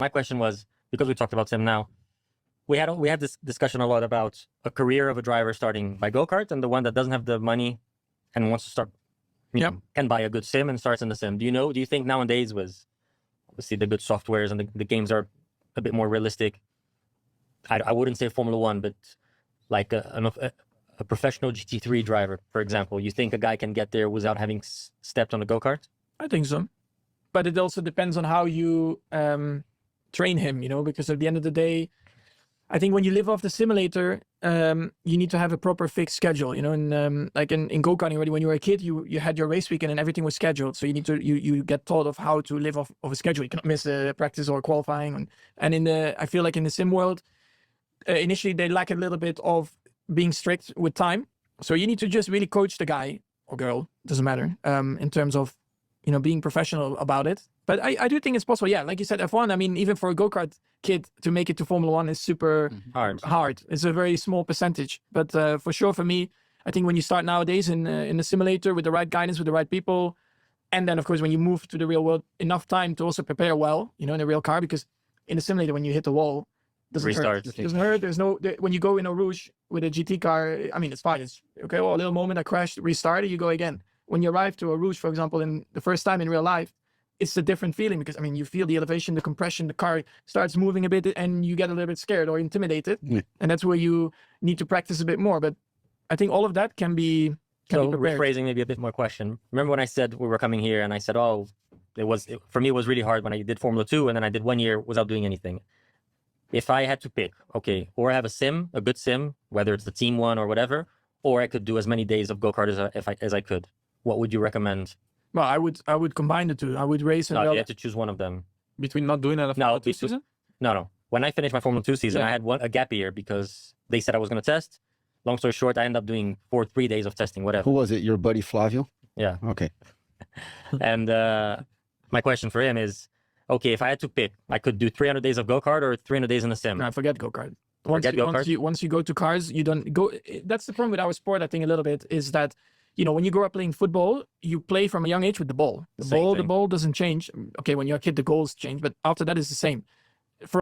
My question was, because we talked about sim now, we had this discussion a lot about a career of a driver starting by go-kart and the one that doesn't have the money and wants to start, can buy a good sim and starts in the sim. Do you think nowadays, with obviously the good softwares and the games are a bit more realistic, I wouldn't say Formula One, but like a professional GT3 driver, for example, you think a guy can get there without having stepped on a go-kart? I think so. But it also depends on how you train him, because at the end of the day, I think when you live off the simulator, you need to have a proper fixed schedule, and like in go-karting already, when you were a kid, you had your race weekend and everything was scheduled. So you need to, you get taught of how to live off of a schedule. You cannot miss a practice or qualifying. And I feel like in the sim world, initially they lack a little bit of being strict with time. So you need to just really coach the guy or girl, doesn't matter, in terms of, being professional about it. But I do think it's possible. Yeah, like you said, F1, I mean, even for a go-kart kid to make it to Formula One is super hard. It's a very small percentage. But for sure, for me, I think when you start nowadays in the simulator with the right guidance, with the right people, and then, of course, when you move to the real world, enough time to also prepare well, in a real car, because in the simulator, when you hit the wall, doesn't hurt. It doesn't hurt. There's no, when you go in a Rouge with a GT car, I mean, it's fine. It's okay. Well, a little moment, I crashed, restarted, you go again. When you arrive to a Rouge, for example, in the first time in real life, it's a different feeling because, I mean, you feel the elevation, the compression, the car starts moving a bit and you get a little bit scared or intimidated. Yeah. And that's where you need to practice a bit more. But I think all of that can be rephrasing maybe a bit more question. Remember when I said we were coming here and I said, for me, it was really hard when I did Formula 2 and then I did 1 year without doing anything. If I had to pick, okay, or I have a good sim, whether it's the team one or whatever, or I could do as many days of go-kart as I could, what would you recommend? Well, I would combine the two. I would race. No, you have to choose one of them. Between not doing a Formula 2 season? No. When I finished my Formula 2 season, I had a gap year because they said I was going to test. Long story short, I ended up doing 3 days of testing, whatever. Who was it? Your buddy Flavio? Yeah. Okay. And my question for him is, okay, if I had to pick, I could do 300 days of go-kart or 300 days in the sim. No, forget go-kart. Once you go to cars, you don't go. That's the problem with our sport, I think, a little bit, is that, when you grow up playing football, you play from a young age with the ball. The ball doesn't change. Okay, when you're a kid, the goals change, but after that, it's the same.